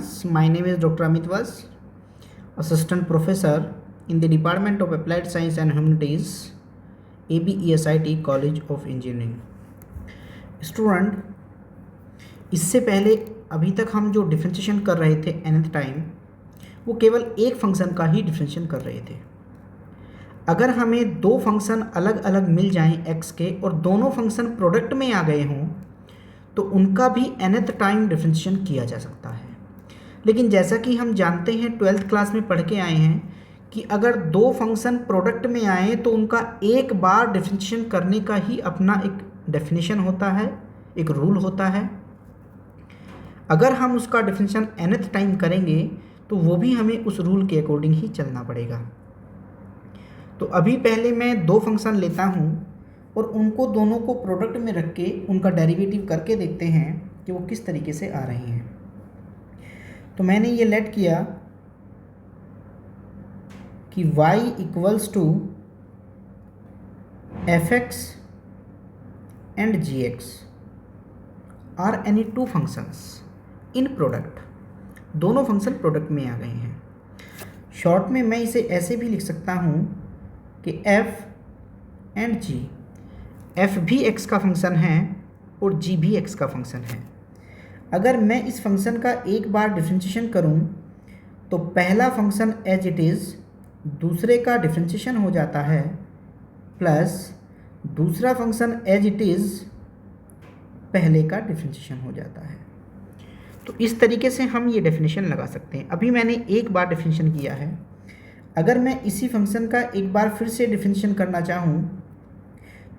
students, my name is Dr. Amit Vas, Assistant Professor in the Department of Applied Science and Humanities, ABESIT College of Engineering. Student, इससे पहले अभी तक हम जो differentiation कर रहे थे nth टाइम, वो केवल एक फंक्शन का ही डिफरेंशिएशन कर रहे थे। अगर हमें दो फंक्शन अलग अलग मिल जाएं x के और दोनों फंक्शन प्रोडक्ट में आ गए हों तो उनका भी nth टाइम डिफरेंशिएशन किया जा सकता है। लेकिन जैसा कि हम जानते हैं 12th क्लास में पढ़ के आए हैं कि अगर दो फंक्शन प्रोडक्ट में आए तो उनका एक बार डिफरेंशिएशन करने का ही अपना एक डेफिनेशन होता है, एक रूल होता है। अगर हम उसका डिफरेंशिएशन nth टाइम करेंगे तो वो भी हमें उस रूल के अकॉर्डिंग ही चलना पड़ेगा। तो अभी पहले मैं दो फंक्शन लेता हूँ और उनको दोनों को प्रोडक्ट में रख के उनका डेरिवेटिव करके देखते हैं कि वो किस तरीके से आ रहे हैं। तो मैंने ये लेट किया कि y equals to fx and gx are any two functions in product. दोनों फंक्शन प्रोडक्ट में आ गए हैं। शॉर्ट में मैं इसे ऐसे भी लिख सकता हूँ कि f एंड g, f भी x का फंक्शन है और g भी x का फंक्शन है। अगर मैं इस फंक्शन का एक बार डिफरेंशिएशन करूं तो पहला फंक्शन एज इट इज़ दूसरे का डिफरेंशिएशन हो जाता है प्लस दूसरा फंक्शन एज इट इज़ पहले का डिफरेंशिएशन हो जाता है। तो इस तरीके से हम ये डेफिनेशन लगा सकते हैं। अभी मैंने एक बार डिफरेंशिएशन किया है। अगर मैं इसी फंक्शन का एक बार फिर से डिफरेंशिएशन करना चाहूँ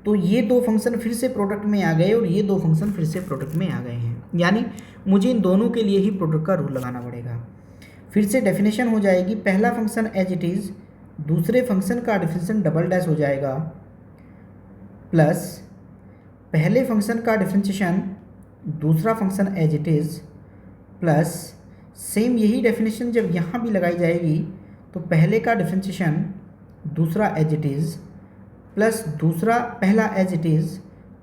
तो ये दो फंक्शन फिर से प्रोडक्ट में आ गए और ये दो फंक्शन फिर से प्रोडक्ट में आ गए हैं, यानी मुझे इन दोनों के लिए ही प्रोडक्ट का रूल लगाना पड़ेगा। फिर से डेफिनेशन हो जाएगी, पहला फंक्शन एज इट इज़ दूसरे फंक्शन का डिफरेंशिएशन डबल डैश हो जाएगा प्लस पहले फंक्शन का डिफरेंशिएशन दूसरा function as it is plus same यही डेफिनेशन जब यहाँ भी लगाई जाएगी तो पहले का डिफरेंशिएशन दूसरा एज इट इज़ प्लस दूसरा पहला एज इट इज़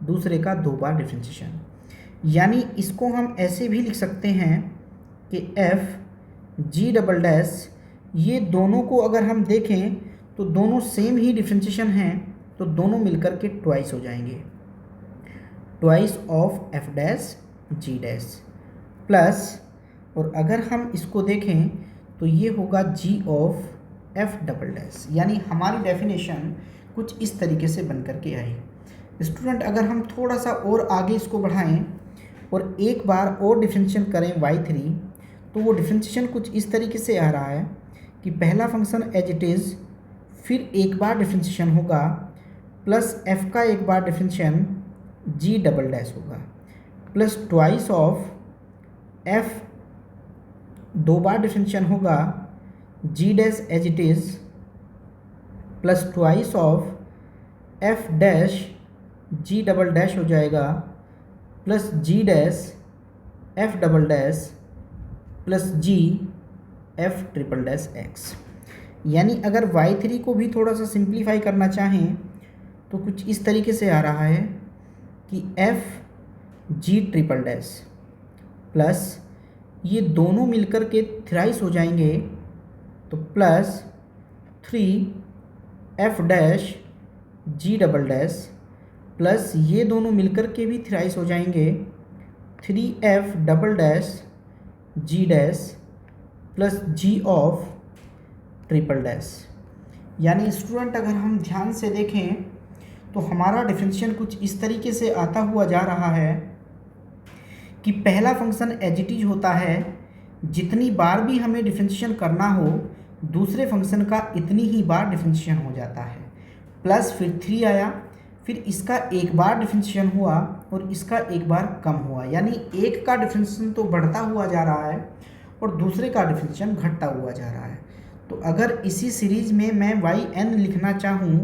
दूसरे का दो बार डिफरेंशिएशन। यानी इसको हम ऐसे भी लिख सकते हैं कि f g डबल डैश, ये दोनों को अगर हम देखें तो दोनों सेम ही डिफरेंशिएशन हैं तो दोनों मिलकर के ट्वाइस हो जाएंगे, twice of f dash g dash plus, और अगर हम इसको देखें तो ये होगा g of f double dash. यानी हमारी डेफिनेशन कुछ इस तरीके से बन करके आई। स्टूडेंट, अगर हम थोड़ा सा और आगे इसको बढ़ाएं और एक बार और डिफरेंशिएशन करें y3 तो वो डिफरेंशिएशन कुछ इस तरीके से आ रहा है कि पहला फंक्शन एज इट इज़ फिर एक बार डिफरेंशिएशन होगा प्लस f का एक बार डिफरेंशिएशन g डबल डैश होगा प्लस ट्वाइस ऑफ f दो बार डिफरेंशिएशन होगा g dash as it is plus twice of f dash g double dash हो जाएगा plus g dash f double dash plus g f triple dash x। यानी अगर y3 को भी थोड़ा सा सिंप्लीफाई करना चाहें तो कुछ इस तरीके से आ रहा है कि f g triple dash plus ये दोनों मिलकर के थ्राइस हो जाएंगे तो plus 3f dash g double dash plus ये दोनों मिलकर के भी थ्राइस हो जाएंगे 3f double dash g dash plus g of triple dash. यानी स्टूडेंट, अगर हम ध्यान से देखें तो हमारा डिफरेंशिएशन कुछ इस तरीके से आता हुआ जा रहा है कि पहला फंक्शन एज इट इज़ होता है, जितनी बार भी हमें डिफरेंशिएशन करना हो दूसरे फंक्शन का इतनी ही बार डिफरेंशिएशन हो जाता है, प्लस फिर 3 आया, फिर इसका एक बार डिफरेंशिएशन हुआ और इसका एक बार कम हुआ। यानी एक का डिफरेंशिएशन तो बढ़ता हुआ जा रहा है और दूसरे का डिफरेंशिएशन घटता हुआ जा रहा है। तो अगर इसी सीरीज़ में मैं yn लिखना चाहूँ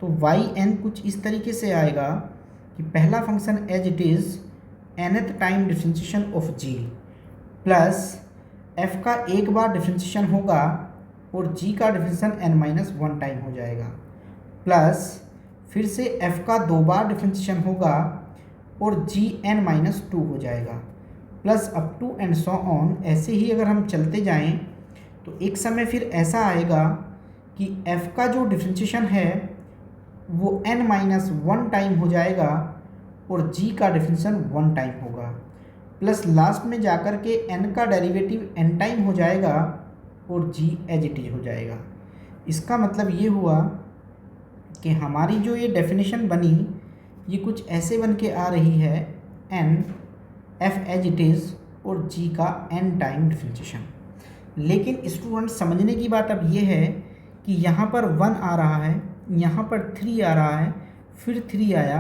तो yn कुछ इस तरीके से आएगा कि पहला function as it is nth time differentiation of g plus f का एक बार डिफरेंशिएशन होगा और g का डिफरेंशिएशन n-1 टाइम हो जाएगा प्लस फिर से f का दो बार डिफरेंशिएशन होगा और g n-2 हो जाएगा plus up to and so on. ऐसे ही अगर हम चलते जाएं तो एक समय फिर ऐसा आएगा कि f का जो डिफ्रेंशिएशन है वो n-1 टाइम हो जाएगा और g का डिफ्रेंशिएशन 1 टाइम होगा, प्लस लास्ट में जाकर के n का डेरिवेटिव n टाइम हो जाएगा और g एज इट इज हो जाएगा। इसका मतलब ये हुआ कि हमारी जो ये डेफिनेशन बनी ये कुछ ऐसे बन के आ रही है, n f as it is और g का n टाइम डिफ्रेंशिएशन। लेकिन स्टूडेंट समझने की बात अब ये है कि यहाँ पर 1 आ रहा है, यहाँ पर 3 आ रहा है, फिर 3 आया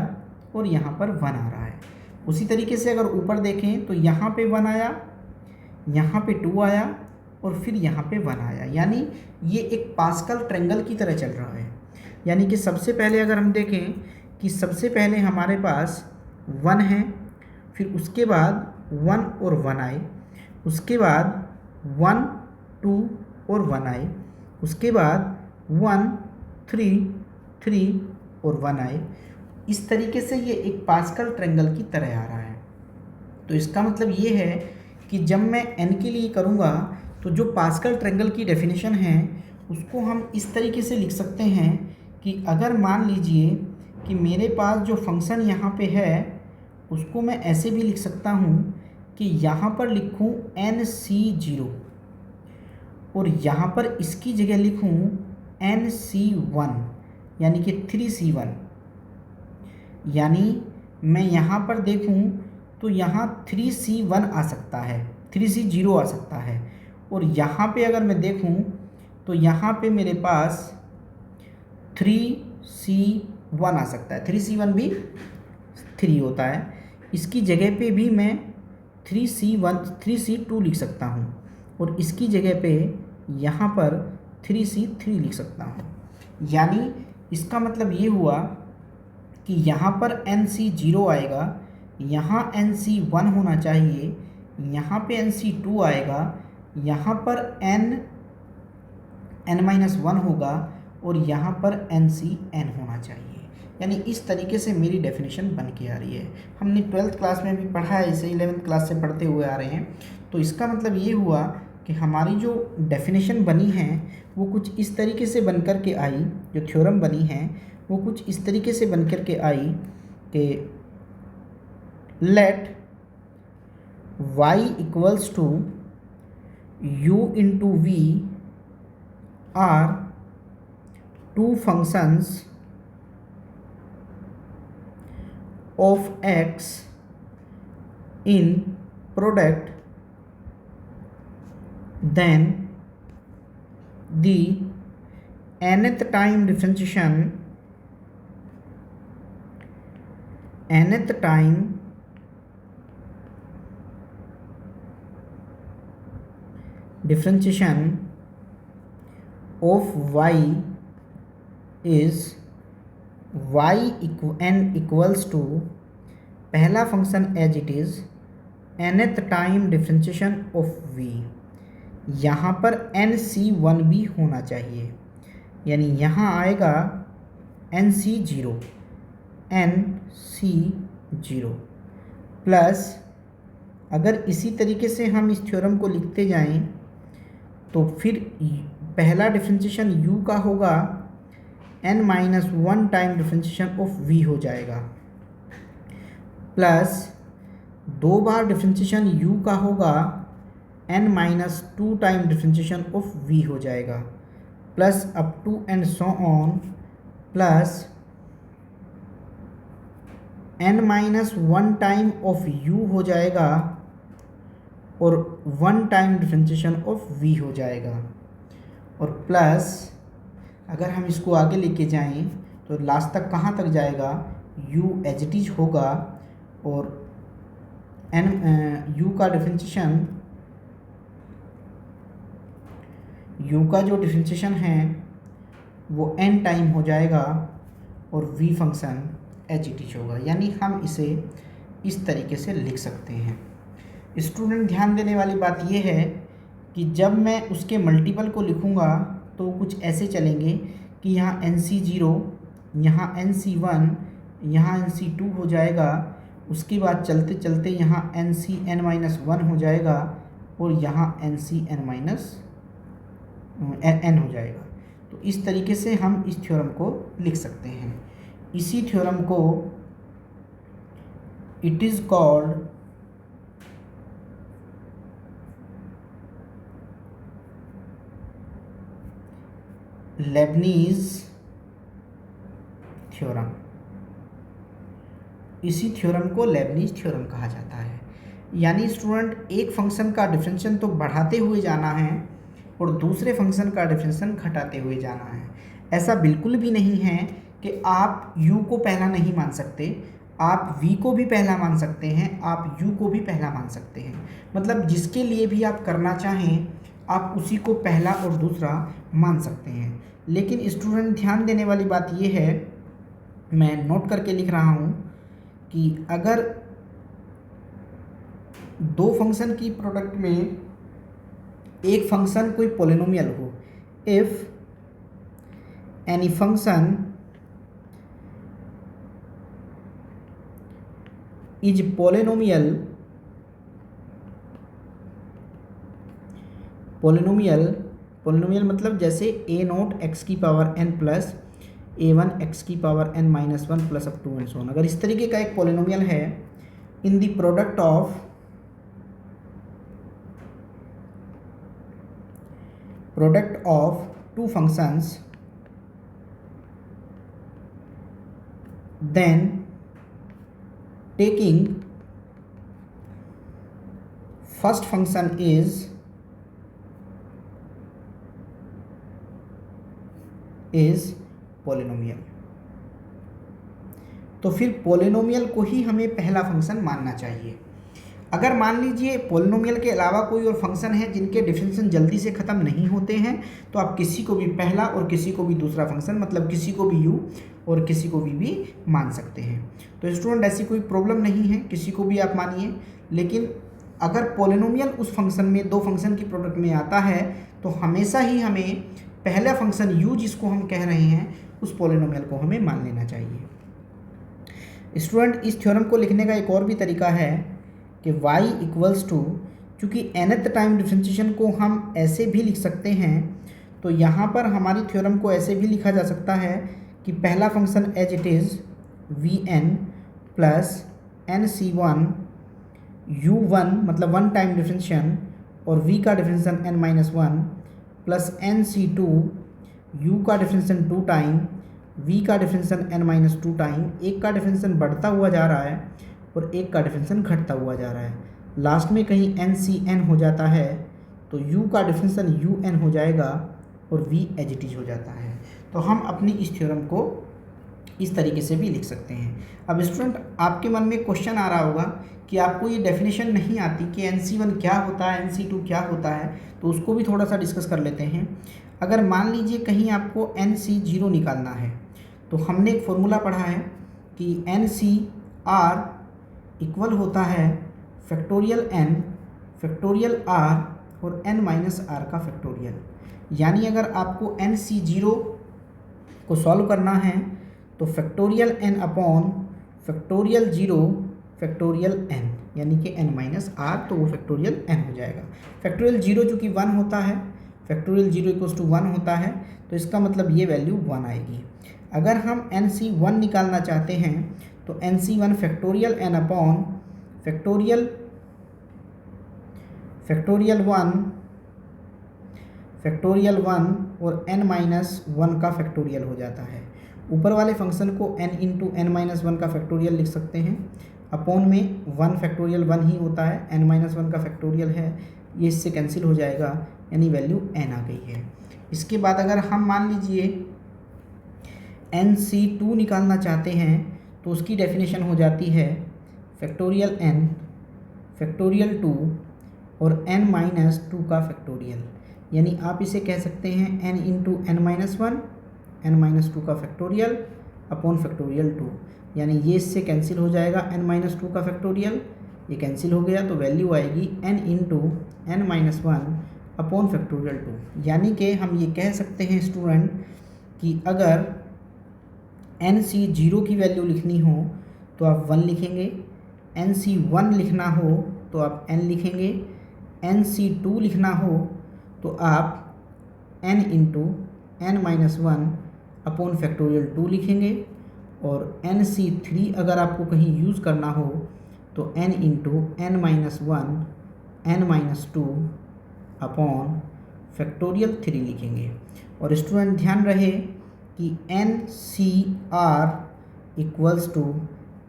और यहाँ पर 1 आ रहा है। उसी तरीके से अगर ऊपर देखें तो यहाँ पे 1 आया, यहाँ पे 2 आया और फिर यहाँ पे 1 आया, यानी ये एक पास्कल ट्रायंगल की तरह चल रहा है। यानी कि सबसे पहले अगर हम देखें कि सबसे पहले हमारे पास 1 है, फिर उसके बाद 1 और 1 आए, उसके बाद 1 2 और 1 आए, उसके बाद 1 3 3 और 1 आए। इस तरीके से ये एक पास्कल ट्रायंगल की तरह आ रहा है। तो इसका मतलब ये है कि जब मैं n के लिए करूँगा तो जो पास्कल ट्रायंगल की डेफिनेशन है उसको हम इस तरीके से लिख सकते हैं कि अगर मान लीजिए कि मेरे पास जो फंक्शन यहाँ पे है उसको मैं ऐसे भी लिख सकता हूँ कि यहाँ पर लिखूँ nc0 और यहाँ पर इसकी जगह लिखूँ nc1 यानी कि 3c1। यानी मैं यहाँ पर देखूँ तो यहाँ 3c1 आ सकता है, 3c0 आ सकता है, और यहाँ पे अगर मैं देखूँ तो यहाँ पे मेरे पास 3c1 आ सकता है, 3c1 भी 3 होता है। इसकी जगह पे भी मैं 3c2 लिख सकता हूँ और इसकी जगह पे यहाँ पर 3c3 लिख सकता हूँ। यानी इसका मतलब ये हुआ कि यहाँ पर nc0 आएगा, यहाँ nc1 होना चाहिए, यहाँ पे nc2 आएगा, यहाँ पर n-1 होगा और यहाँ पर ncn होना चाहिए। यानी इस तरीके से मेरी डेफिनेशन बन के आ रही है। हमने 12th क्लास में भी पढ़ा है इसे, 11th क्लास से पढ़ते हुए आ रहे हैं। तो इसका मतलब ये हुआ कि हमारी जो डेफिनेशन बनी है वो कुछ इस तरीके से बन कर के आई, जो थ्योरम बनी है वो कुछ इस तरीके से बन कर के आई कि let y equals to u into v are two functions of x in product, then the nth time differentiation of y is n equals to पहला function as it is nth time differentiation of v। यहाँ पर nc1 भी होना चाहिए, यानी यहाँ आएगा nc0 plus अगर इसी तरीके से हम इस थ्योरम को लिखते जाएं तो फिर पहला डिफ्रेंशिएशन u का होगा n-1 time differentiation of v हो जाएगा, प्लस 2 बार डिफ्रेंशिएशन u का होगा n-2 time differentiation of v हो जाएगा, plus up to and so on, plus n-1 time of u हो जाएगा और 1 टाइम डिफ्रेंशिएशन ऑफ v हो जाएगा, और प्लस अगर हम इसको आगे लेके जाएं तो लास्ट तक कहाँ तक जाएगा, u एज इट इज होगा और u का डिफ्रेंशिएशन, u का जो डिफ्रेंशिएशन है वो n टाइम हो जाएगा और v function as it is होगा। यानी हम इसे इस तरीके से लिख सकते हैं। स्टूडेंट ध्यान देने वाली बात यह है कि जब मैं उसके मल्टीपल को लिखूँगा तो कुछ ऐसे चलेंगे कि यहाँ nc0, यहाँ nc1, यहाँ nc2 हो जाएगा उसके बाद चलते चलते यहाँ N C N minus one हो जाएगा और यहाँ N C N minus N हो जाएगा। तो इस तरीके से हम इस थ्योरम को लिख सकते हैं। इसी थ्योरम को it is called Lebanese theorem. इसी थ्योरम को लेबनीज थ्योरम कहा जाता है। यानी स्टूडेंट एक फंक्शन का डिफरेंशियल तो बढ़ाते हुए जाना है और दूसरे फंक्शन का डिफरेंशियल घटाते हुए जाना है। ऐसा बिल्कुल भी नहीं है कि आप u को पहला नहीं मान सकते, आप v को भी पहला मान सकते हैं, आप u को भी पहला मान सकते हैं। मतलब जिसके लिए भी आप करना चाहें आप उसी को पहला और दूसरा मान सकते हैं। लेकिन स्टूडेंट ध्यान देने वाली बात यह है, मैं नोट करके लिख रहा हूँ कि अगर दो फंक्शन की प्रोडक्ट में एक फंक्शन कोई पॉलिनोमियल हो, if any function is polynomial मतलब जैसे a नोट x की power n plus a1 x की power n minus one plus up to and so on. अगर इस तरीके का एक पॉलिनोमियल है in the product of two functions, then taking first function is polynomial. तो फिर पॉलिनोमियल को ही हमें पहला फंक्शन मानना चाहिए। अगर मान लीजिए पॉलिनोमियल के अलावा कोई और फंक्शन है जिनके डिफरेंशियल जल्दी से ख़त्म नहीं होते हैं तो आप किसी को भी पहला और किसी को भी दूसरा फंक्शन, मतलब किसी को भी u और किसी को भी मान सकते हैं। तो स्टूडेंट ऐसी कोई प्रॉब्लम नहीं है, किसी को भी आप मानिए। लेकिन अगर पॉलिनोमियल उस फंक्शन में दो फंक्शन की प्रोडक्ट में आता है तो हमेशा ही हमें पहला फंक्शन u जिसको हम कह रहे हैं उस पॉलिनोमियल को हमें मान लेना चाहिए। स्टूडेंट इस थ्योरम को लिखने का एक और भी तरीका है कि y इक्वल्स टू, चूँकि nth टाइम डिफरेंशिएशन को हम ऐसे भी लिख सकते हैं, तो यहाँ पर हमारी थ्योरम को ऐसे भी लिखा जा सकता है कि पहला function as it is vn plus nc1 u1 मतलब वन टाइम डिफरेंशिएशन और v का differentiation n minus one plus nc2 u का डिफरेंशिएशन टू टाइम v का differentiation n minus two time. एक का डिफरेंशिएशन बढ़ता हुआ जा रहा है और एक का डिफरेंशिएशन घटता हुआ जा रहा है। लास्ट में कहीं NCN हो जाता है तो u का डिफरेंशिएशन UN हो जाएगा और v एज इट इज हो जाता है। तो हम अपनी इस थ्योरम को इस तरीके से भी लिख सकते हैं। अब स्टूडेंट आपके मन में क्वेश्चन आ रहा होगा कि आपको ये डेफिनेशन नहीं आती कि NC1 क्या होता है, NC2 क्या होता है, तो उसको भी थोड़ा सा डिस्कस कर लेते हैं। अगर मान लीजिए कहीं आपको NC0 निकालना है तो हमने एक फॉर्मूला पढ़ा है कि NCR इक्वल होता है फैक्टोरियल n फैक्टोरियल r और n माइनस r का फैक्टोरियल। यानी अगर आपको NC0 को सॉल्व करना है तो factorial n upon factorial 0 factorial n यानी कि n माइनस r, तो वो फैक्टोरियल n हो जाएगा। फैक्टोरियल 0 चूँकि 1 होता है, फैक्टोरियल 0 इक्वल्स टू 1 होता है, तो इसका मतलब ये वैल्यू 1 आएगी। अगर हम NC1 निकालना चाहते हैं तो NC1 factorial n upon factorial 1 और n माइनस 1 का फैक्टोरियल हो जाता है। ऊपर वाले फंक्शन को n इंटू n माइनस 1 का फैक्टोरियल लिख सकते हैं, अपॉन में 1 फैक्टोरियल 1 ही होता है, n माइनस 1 का फैक्टोरियल है, ये इससे कैंसिल हो जाएगा, यानी वैल्यू n आ गई है। इसके बाद अगर हम मान लीजिए NC2 निकालना चाहते हैं तो उसकी डेफिनेशन हो जाती है फैक्टोरियल n फैक्टोरियल 2 और n माइनस 2 का फैक्टोरियल। यानी आप इसे कह सकते हैं n into n minus 1 n minus 2 का फैक्टोरियल अपॉन फैक्टोरियल 2, यानी ये इससे कैंसिल हो जाएगा, n माइनस 2 का फैक्टोरियल ये कैंसिल हो गया, तो वैल्यू आएगी n into n minus 1 upon factorial 2। यानी कि हम ये कह सकते हैं स्टूडेंट कि अगर NC0 की वैल्यू लिखनी हो तो आप 1 लिखेंगे, NC1 लिखना हो तो आप n लिखेंगे, NC2 लिखना हो तो आप n into n-1 upon factorial 2 लिखेंगे, और NC3 अगर आपको कहीं यूज़ करना हो तो n into n-1 n-2 upon factorial 3 लिखेंगे। और स्टूडेंट ध्यान रहे कि NCR इक्वल्स टू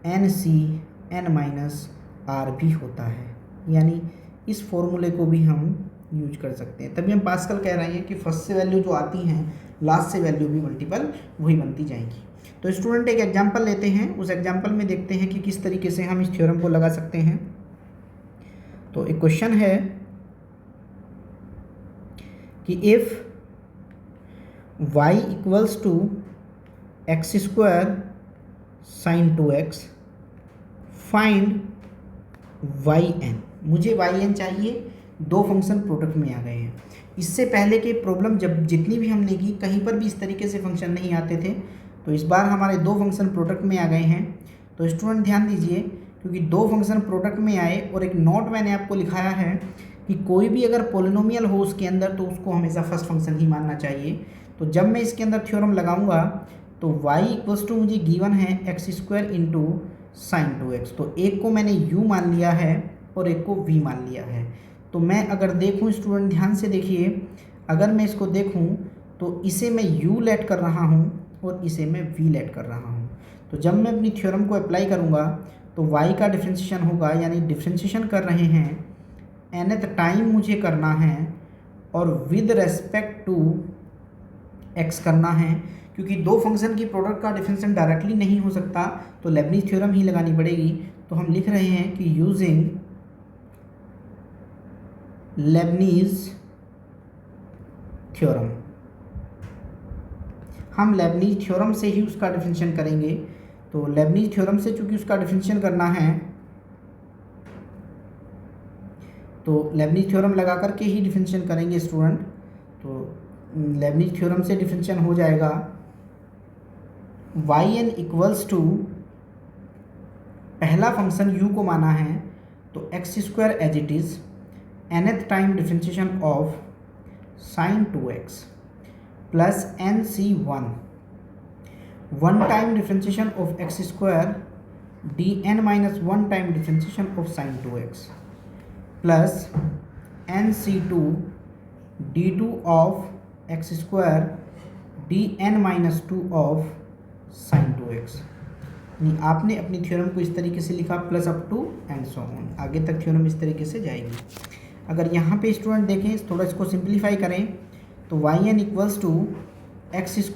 NCn-R भी होता है, यानी इस फॉर्मूले को भी हम यूज कर सकते हैं। तभी हम पास्कल कह रहे हैं कि फर्स्ट से वैल्यू जो आती हैं लास्ट से वैल्यू भी मल्टीपल वही बनती जाएंगी। तो स्टूडेंट एक एग्जांपल लेते हैं, उस एग्जांपल में देखते हैं कि किस तरीके से हम इस थ्योरम को लगा सकते हैं। तो एक क्वेश्चन है कि if y equals to x² sin 2x find yn। मुझे yn चाहिए, दो फंक्शन प्रोडक्ट में आ गए हैं। इससे पहले के प्रॉब्लम जब जितनी भी हमने की कहीं पर भी इस तरीके से फंक्शन नहीं आते थे, तो इस बार हमारे दो फंक्शन प्रोडक्ट में आ गए हैं। तो स्टूडेंट ध्यान दीजिए, क्योंकि दो फंक्शन प्रोडक्ट में आए और एक नोट मैंने आपको लिखाया है कि कोई भी अगर पोलिनोमियल हो उसके अंदर तो उसको हमेशा फर्स्ट फंक्शन ही मानना चाहिए। तो जब मैं इसके अंदर थ्योरम लगाऊंगा तो y इक्वल्स टू मुझे गिवन है x² इंटू साइन 2x। तो एक को मैंने u मान लिया है और एक को v मान लिया है। तो मैं अगर देखूं, स्टूडेंट ध्यान से देखिए, अगर मैं इसको देखूं तो इसे मैं u लेट कर रहा हूं और इसे मैं v लेट कर रहा हूं। तो जब मैं अपनी थ्योरम को अप्लाई करूंगा तो y का डिफ्रेंशिएशन होगा, यानी डिफ्रेंशिएशन कर रहे हैं nth टाइम मुझे करना है और विद रेस्पेक्ट टू x करना है। क्योंकि दो फंक्शन की प्रोडक्ट का डिफरेंशिएशन डायरेक्टली नहीं हो सकता तो लेबनीज़ थ्योरम ही लगानी पड़ेगी। तो हम लिख रहे हैं कि यूजिंग लेबनीज़ थ्योरम, हम लेबनीज़ थ्योरम से ही उसका डिफरेंशिएशन करेंगे। तो लेबनीज़ थ्योरम से चूंकि उसका डिफरेंशिएशन करना है तो लेबनीज़ थ्योरम लगा करके ही डिफरेंशिएशन करेंगे स्टूडेंट। तो लेबनीज़ थ्योरम से डिफरेंशिएशन हो जाएगा yn इक्वल्स टू, पहला फंक्शन u को माना है तो x² as it is nth time differentiation of sine 2x plus NC1 one time differentiation of x² dn-1 time differentiation of sine 2x plus NC2 d2 of x² dn-2 of sine 2x। यानी आपने अपनी theorem को इस तरीके से लिखा plus up to and so on, आगे तक थ्योरम इस तरीके से जाएगी। अगर यहाँ पे स्टूडेंट देखें, थोड़ा इसको सिंप्लीफाई करें तो yn equals to x²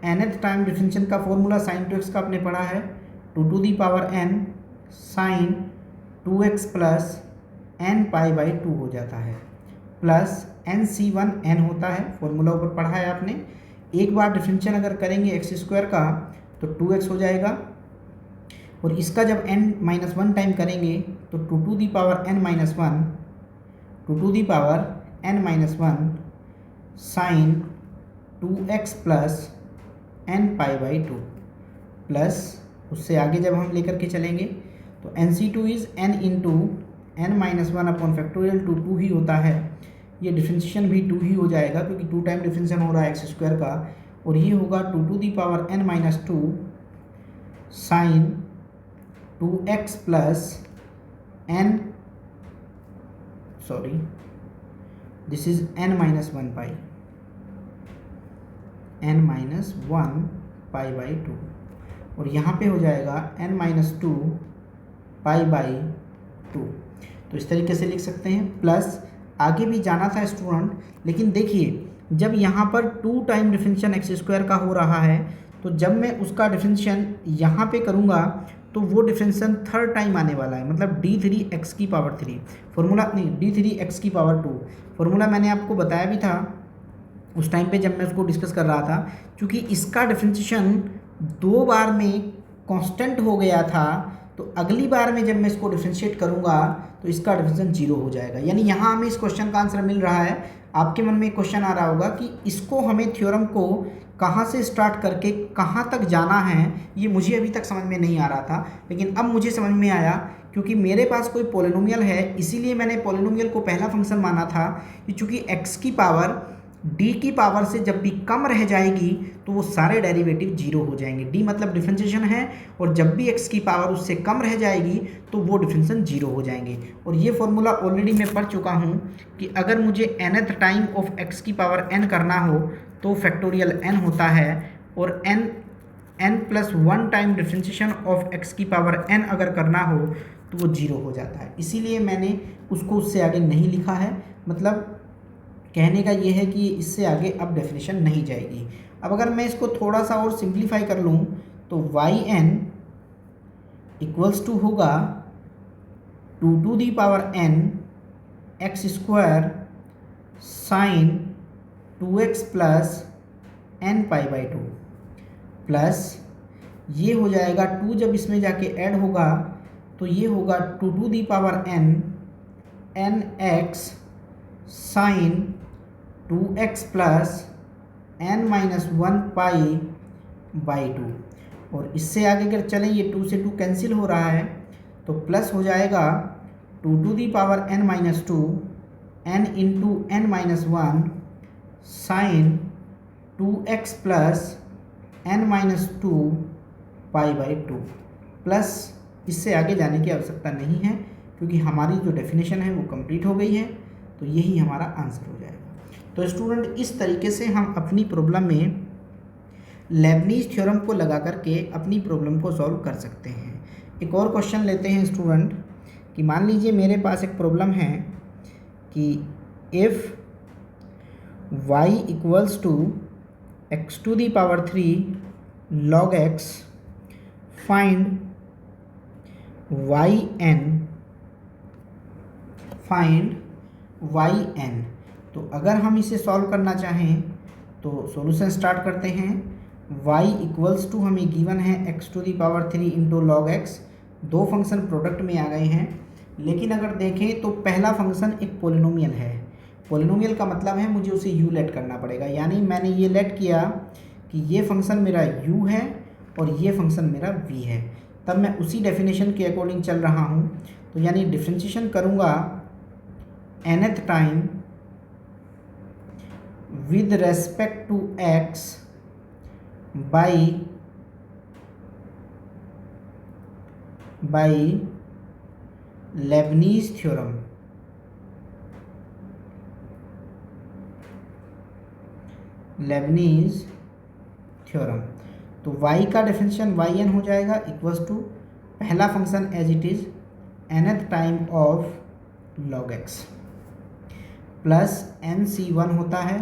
nth time differentiation का फॉर्मूला साइन 2x का आपने पढ़ा है, 2 to the power n sine 2x plus n π/2 हो जाता है, प्लस NC1 n होता है, फॉर्मूला ऊपर पढ़ा है आपने। एक बार डिफरेंशियल अगर करेंगे x² का तो 2x हो जाएगा, और इसका जब n-1 टाइम करेंगे तो 2 to the power n-1 sine 2x plus n π/2 plus उससे आगे जब हम लेकर के चलेंगे तो NC2 is n into n-1 upon factorial 2 ही होता है। ये डिफरेंशिएशन भी 2 ही हो जाएगा क्योंकि 2 टाइम डिफरेंशिएशन हो रहा है x² का, और ये होगा 2 to the power n-2 sine 2x plus this is n-1 π/2, और यहाँ पे हो जाएगा n-2 π/2। तो इस तरीके से लिख सकते हैं। प्लस आगे भी जाना था स्टूडेंट, लेकिन देखिए जब यहाँ पर 2 टाइम डिफरेंशिएशन x² का हो रहा है तो जब मैं उसका डिफरेंशिएशन यहाँ पे करूँगा तो वो डिफरेंशिएशन थर्ड टाइम आने वाला है, मतलब d3x⁻3 फॉर्मूला नहीं d3x⁻2 फॉर्मूला मैंने आपको बताया भी था उस टाइम पे जब मैं उसको डिस्कस कर रहा था। क्योंकि इसका डिफरेंशिएशन 2 बार में कांस्टेंट हो गया था तो अगली बार में जब मैं इसको डिफरेंशिएट करूँगा तो इसका डिफरेंशिएशन 0 हो जाएगा। यानी यहाँ हमें इस क्वेश्चन का आंसर मिल रहा है। आपके मन में एक क्वेश्चन आ रहा होगा कि इसको हमें थ्योरम को कहाँ से स्टार्ट करके कहाँ तक जाना है, ये मुझे अभी तक समझ में नहीं आ रहा था, लेकिन अब मुझे समझ में आया क्योंकि मेरे पास कोई पॉलिनोमियल है, इसीलिए मैंने पॉलिनोमियल को पहला फंक्शन माना था कि चूँकि x की पावर d की पावर से जब भी कम रह जाएगी तो वो सारे डेरिवेटिव जीरो हो जाएंगे। d मतलब डिफरेंशिएशन है, और जब भी x की पावर उससे कम रह जाएगी तो वो डिफरेंशिएशन जीरो हो जाएंगे। और ये फॉर्मूला ऑलरेडी मैं पढ़ चुका हूँ कि अगर मुझे nth टाइम ऑफ x की पावर n करना हो तो फैक्टोरियल n होता है, और n+1 time differentiation of x की पावर n अगर करना हो तो वो जीरो हो जाता है। इसीलिए मैंने उसको उससे आगे नहीं लिखा है, मतलब कहने का ये है कि इससे आगे अब डेफिनेशन नहीं जाएगी। अब अगर मैं इसको थोड़ा सा और सिंप्लीफाई कर लूँ तो yn इक्वल्स टू होगा 2n x² sign 2x plus n π/2 plus ये हो जाएगा 2 जब इसमें जाके ऐड होगा तो ये होगा 2n nx sign 2x plus n-1 π/2। और इससे आगे अगर चलें, ये 2 से 2 कैंसिल हो रहा है तो प्लस हो जाएगा 2n-2 n into n-1 sine 2x plus n-2 π/2 plus इससे आगे जाने की आवश्यकता नहीं है क्योंकि हमारी जो डेफिनेशन है वो कंप्लीट हो गई है, तो यही हमारा आंसर हो जाएगा। तो स्टूडेंट इस तरीके से हम अपनी प्रॉब्लम में लेबनीज़ थ्योरम को लगा करके अपनी प्रॉब्लम को सॉल्व कर सकते हैं। एक और क्वेश्चन लेते हैं स्टूडेंट कि मान लीजिए मेरे पास एक प्रॉब्लम है कि if y equals to x⁻³ log x find yn। तो अगर हम इसे सॉल्व करना चाहें तो सॉल्यूशन स्टार्ट करते हैं। y इक्वल्स टू हमें गिवन है x⁻³ इंटू log x, दो फंक्शन प्रोडक्ट में आ गए हैं। लेकिन अगर देखें तो पहला फंक्शन एक पॉलिनोमियल है। पॉलिनोमियल का मतलब है मुझे उसे u लेट करना पड़ेगा, यानी मैंने ये लेट किया कि ये फंक्शन मेरा u है और ये फंक्शन मेरा v है, तब मैं उसी डेफिनेशन के अकॉर्डिंग चल रहा हूँ। तो यानी डिफ्रेंशिएशन करूँगा nth time with respect to x by Leibniz theorem. Leibniz theorem तो y का डिफरेंशिएशन yn हो जाएगा इक्वल्स टू पहला function as it is nth time of log x plus nc1 होता है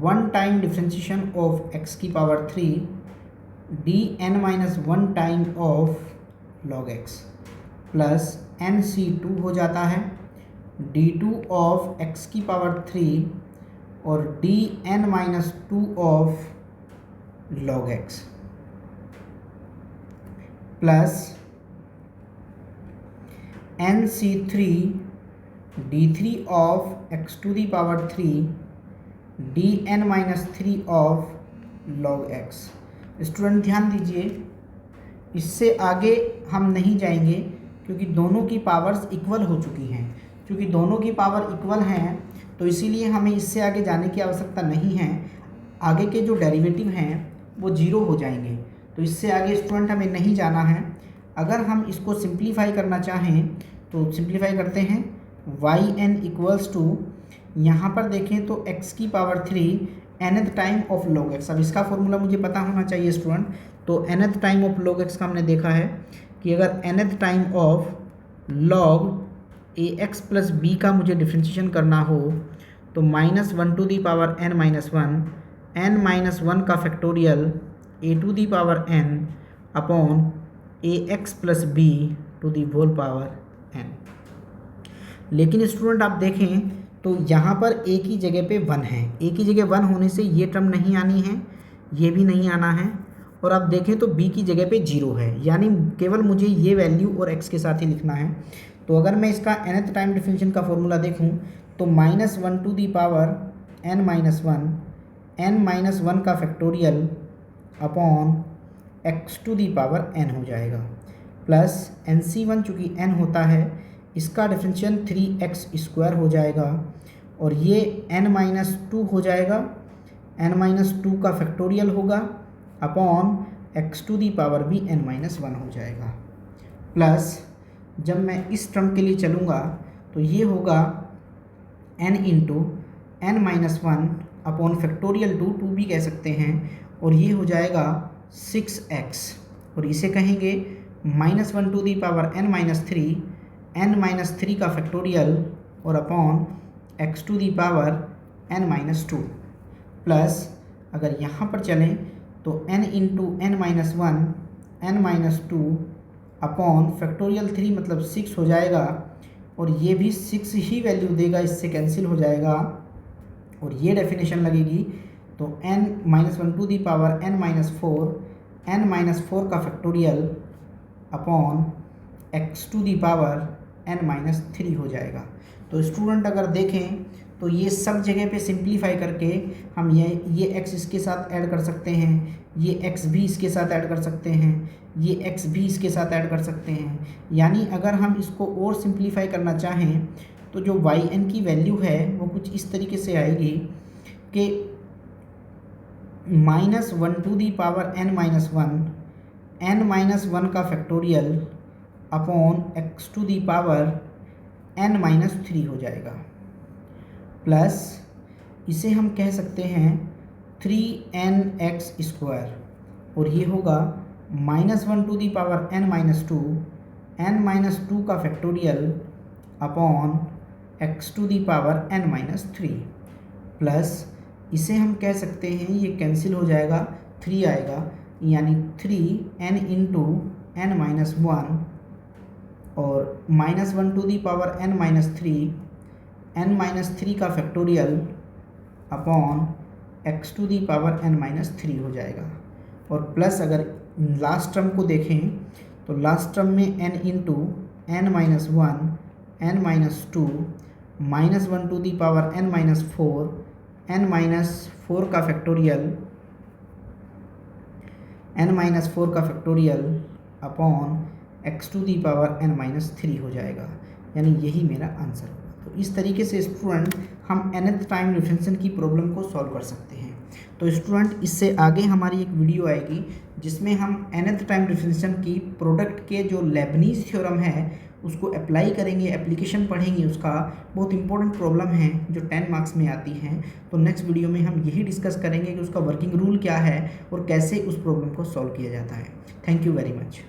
1 time differentiation of x⁻³ dn-1 time of log x plus nc2 हो जाता है d2 ऑफ x⁻³ और dn-2 of log x plus nc3 d3 of x⁻³ dn-3 of log x। Student ध्यान दीजिए, इससे आगे हम नहीं जाएंगे क्योंकि दोनों की पावर्स इक्वल हो चुकी हैं। क्योंकि दोनों की पावर इक्वल हैं तो इसीलिए हमें इससे आगे जाने की आवश्यकता नहीं है। आगे के जो डेरिवेटिव हैं वो जीरो हो जाएंगे, तो इससे आगे स्टूडेंट हमें नहीं जाना है। अगर हम इसको सिंप्लीफाई करना चाहें तो सिंप्लीफाई करते हैं। yn इक्वल्स टू यहाँ पर देखें तो x⁻³ nth time of log x। अब इसका फॉर्मूला मुझे पता होना चाहिए स्टूडेंट। तो nth time of log x का हमने देखा है कि अगर nth time of log ax plus b का मुझे डिफ्रेंशिएशन करना हो तो -1n-1 n-1 का factorial a⁴n upon ax plus b to the whole power n। लेकिन स्टूडेंट आप देखें तो यहाँ पर a की जगह पे 1 है। a की जगह 1 होने से ये टर्म नहीं आनी है, ये भी नहीं आना है। और आप देखें तो b की जगह पे 0 है, यानी केवल मुझे ये वैल्यू और x के साथ ही लिखना है। तो अगर मैं इसका nth टाइम डिफरेंशिएशन का फॉर्मूला देखूँ तो -1 to the power n-1 n-1 का factorial upon x to the power n हो जाएगा प्लस NC1 चूँकि n होता है इसका डिफरेंशियल 3x² हो जाएगा और ये n-2 हो जाएगा, n-2 का फैक्टोरियल होगा अपॉन x⁴ भी n-1 हो जाएगा। प्लस जब मैं इस टर्म के लिए चलूँगा तो ये होगा n into n-1 upon factorial 2 भी कह सकते हैं और ये हो जाएगा 6x और इसे कहेंगे -1⁻n-3 n-3 का फैक्टोरियल और अपॉन x⁴n-2 प्लस अगर यहाँ पर चलें तो n into n-1 n-2 upon factorial 3 मतलब 6 हो जाएगा और ये भी 6 ही वैल्यू देगा, इससे कैंसिल हो जाएगा और ये डेफिनेशन लगेगी तो n-1 का फैक्टोरियल अपॉन x⁴n-3 हो जाएगा। तो स्टूडेंट अगर देखें तो ये सब जगह पे सिंप्लीफाई करके हम ये x इसके साथ ऐड कर सकते हैं, ये x भी इसके साथ ऐड कर सकते हैं, ये x भी इसके साथ ऐड कर सकते हैं। यानी अगर हम इसको और सिंप्लीफाई करना चाहें तो जो yn की वैल्यू है वो कुछ इस तरीके से आएगी कि -1n-1 का फैक्टोरियल अपॉन x⁴n-3 हो जाएगा। प्लस इसे हम कह सकते हैं 3nx² और ये होगा -1⁻n-2 n-2 का फैक्टोरियल अपॉन x⁴n-3 प्लस इसे हम कह सकते हैं ये कैंसिल हो जाएगा, 3 आएगा यानी 3n इंटू n-1 और -1⁻n-3 n-3 का फैक्टोरियल अपॉन x⁴n-3 हो जाएगा। और प्लस अगर लास्ट टर्म को देखें तो लास्ट टर्म में n into n-1 n-2 -1⁻n-4 का फैक्टोरियल अपॉन x⁴n-3 हो जाएगा, यानी यही मेरा आंसर होगा। तो इस तरीके से स्टूडेंट हम nth टाइम डिफरेंशिएशन की प्रॉब्लम को सॉल्व कर सकते हैं। तो स्टूडेंट इससे आगे हमारी एक वीडियो आएगी जिसमें हम nth टाइम डिफरेंशिएशन की प्रोडक्ट के जो लेबनीज़ थ्योरम है उसको अप्लाई करेंगे, एप्लीकेशन पढ़ेंगे। उसका बहुत इंपॉर्टेंट प्रॉब्लम है जो 10 मार्क्स में आती हैं। तो नेक्स्ट वीडियो में हम यही डिस्कस करेंगे कि उसका वर्किंग रूल क्या है और कैसे उस प्रॉब्लम को सॉल्व किया जाता है। Thank you very much.